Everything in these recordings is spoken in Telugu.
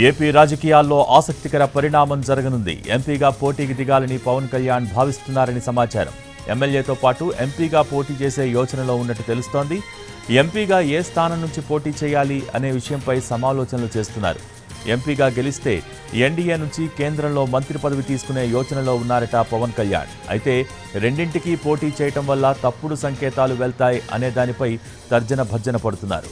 ఏపీ రాజకీయాల్లో ఆసక్తికర పరిణామం జరగనుంది. ఎంపీగా పోటీకి దిగాలని పవన్ కళ్యాణ్ భావిస్తున్నారని సమాచారం. ఎమ్మెల్యేతో పాటు ఎంపీగా పోటీ చేసే యోచనలో ఉన్నట్టు తెలుస్తోంది. ఎంపీగా ఏ స్థానం నుంచి పోటీ చేయాలి అనే విషయంపై సమాలోచనలు చేస్తున్నారు. ఎంపీగా గెలిస్తే ఎన్డీఏ నుంచి కేంద్రంలో మంత్రి పదవి తీసుకునే యోచనలో ఉన్నారట పవన్ కళ్యాణ్. అయితే రెండింటికి పోటీ చేయటం వల్ల తప్పుడు సంకేతాలు వెళ్తాయి అనే దానిపై తర్జన భర్జన పడుతున్నారు.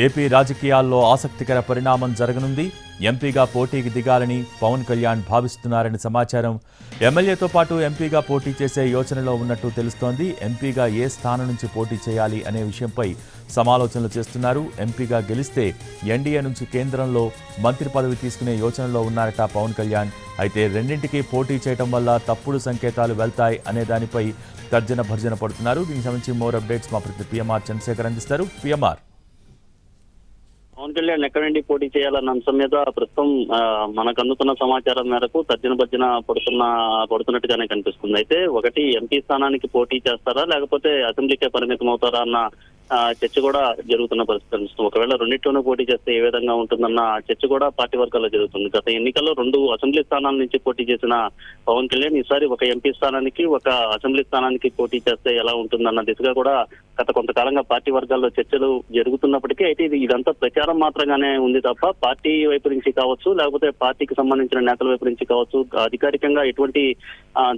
ఏపీ రాజకీయాల్లో ఆసక్తికర పరిణామం జరగనుంది. ఎంపీగా పోటీకి దిగాలని పవన్ కళ్యాణ్ భావిస్తున్నారని సమాచారం. ఎమ్మెల్యేతో పాటు ఎంపీగా పోటీ చేసే యోచనలో ఉన్నట్టు తెలుస్తోంది. ఎంపీగా ఏ స్థానం నుంచి పోటీ చేయాలి అనే విషయంపై సమాలోచనలు చేస్తున్నారు. ఎంపీగా గెలిస్తే ఎన్డీఏ నుంచి కేంద్రంలో మంత్రి పదవి తీసుకునే యోచనలో ఉన్నారట పవన్ కళ్యాణ్. అయితే రెండింటికి పోటీ చేయడం వల్ల తప్పుడు సంకేతాలు వెళ్తాయి అనే దానిపై తర్జన భర్జన పడుతున్నారు. దీనికి సంబంధించి మోర్ అప్డేట్స్ మా ప్రతి పిఎంఆర్ చంద్రశేఖర్ అందిస్తారు. పిఎంఆర్. పవన్ కళ్యాణ్ ఎక్కడి నుండి పోటీ చేయాలన్న అంశం మీద ప్రస్తుతం మనకు అందుతున్న సమాచారం మేరకు తర్జన భర్జన పడుతున్నట్టుగానే కనిపిస్తుంది. అయితే ఒకటి ఎంపీ స్థానానికి పోటీ చేస్తారా లేకపోతే అసెంబ్లీకే పరిమితం అవుతారా అన్న చర్చ కూడా జరుగుతున్న పరిస్థితి కనిపిస్తుంది. ఒకవేళ రెండింటిలోనూ పోటీ చేస్తే ఏ విధంగా ఉంటుందన్న చర్చ కూడా పార్టీ వర్గాల్లో జరుగుతుంది. గత ఎన్నికల్లో 2 అసెంబ్లీ స్థానాల నుంచి పోటీ చేసిన పవన్ కళ్యాణ్ ఈసారి ఒక ఎంపీ స్థానానికి ఒక అసెంబ్లీ స్థానానికి పోటీ చేస్తే ఎలా ఉంటుందన్న దిశగా కూడా గత కొంతకాలంగా పార్టీ వర్గాల్లో చర్చలు జరుగుతున్నప్పటికీ అయితే ఇదంతా ప్రచారం మాత్రంగానే ఉంది తప్ప పార్టీ వైపు నుంచి కావచ్చు లేకపోతే పార్టీకి సంబంధించిన నేతల వైపు నుంచి కావచ్చు అధికారికంగా ఎటువంటి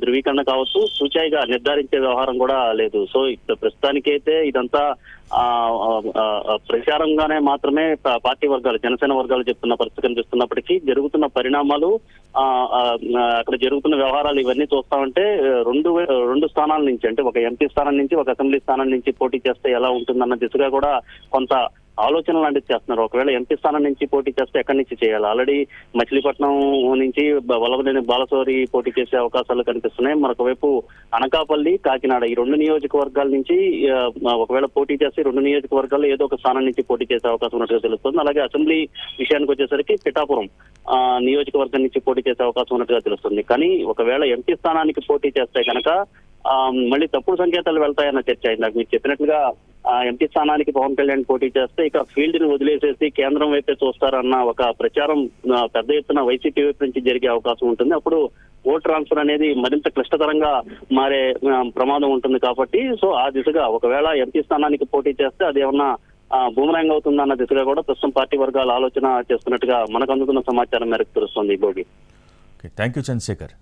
ధృవీకరణ కావచ్చు సూచాయిగా నిర్ధారించే వ్యవహారం కూడా లేదు. సో ప్రస్తుతానికైతే ఇదంతా ప్రచారంగానే మాత్రమే పార్టీ వర్గాలు జనసేన వర్గాలు చెప్తున్న పరిస్థితి కనిపిస్తున్నప్పటికీ జరుగుతున్న పరిణామాలు అక్కడ జరుగుతున్న వ్యవహారాలు ఇవన్నీ చూస్తామంటే రెండు స్థానాల నుంచి అంటే ఒక ఎంపీ స్థానం నుంచి ఒక అసెంబ్లీ స్థానం నుంచి పోటీ చేస్తే ఎలా ఉంటుందన్న దిశగా కూడా కొంత ఆలోచన లాంటిది చేస్తున్నారు. ఒకవేళ ఎంపీ స్థానం నుంచి పోటీ చేస్తే ఎక్కడి నుంచి చేయాలి? ఆల్రెడీ మచిలీపట్నం నుంచి వల్లభనేని బాలశౌరి పోటీ చేసే అవకాశాలు కనిపిస్తున్నాయి. మరొకవైపు అనకాపల్లి, కాకినాడ ఈ 2 నియోజకవర్గాల నుంచి ఒకవేళ పోటీ చేస్తే 2 నియోజకవర్గాల్లో ఏదో ఒక స్థానం నుంచి పోటీ చేసే అవకాశం ఉన్నట్టుగా తెలుస్తుంది. అలాగే అసెంబ్లీ విషయానికి వచ్చేసరికి పిఠాపురం నియోజకవర్గం నుంచి పోటీ చేసే అవకాశం ఉన్నట్టుగా తెలుస్తుంది. కానీ ఒకవేళ ఎంపీ స్థానానికి పోటీ చేస్తే కనుక మళ్ళీ తప్పుడు సంకేతాలు వెళ్తాయన్న చర్చ అయింది. నాకు మీరు చెప్పినట్లుగా ఎంపీ స్థానానికి పవన్ కళ్యాణ్ పోటీ చేస్తే ఇక ఫీల్డ్ ని వదిలేసేసి కేంద్రం వైపే చూస్తారన్న ఒక ప్రచారం పెద్ద ఎత్తున వైసీపీ వైపు నుంచి జరిగే అవకాశం ఉంటుంది. అప్పుడు ఓట్ ట్రాన్స్ఫర్ అనేది మరింత క్లిష్టతరంగా మారే ప్రమాదం ఉంటుంది. కాబట్టి సో ఆ దిశగా ఒకవేళ ఎంపీ స్థానానికి పోటీ చేస్తే అది ఏమన్నా బూమరాంగ్ అవుతుందన్న దిశగా కూడా ప్రస్తుతం పార్టీ వర్గాలు ఆలోచన చేస్తున్నట్టుగా మనకు అందుతున్న సమాచారం మేరకు తెలుస్తుంది. భోగి. Thank you Chandrasekhar.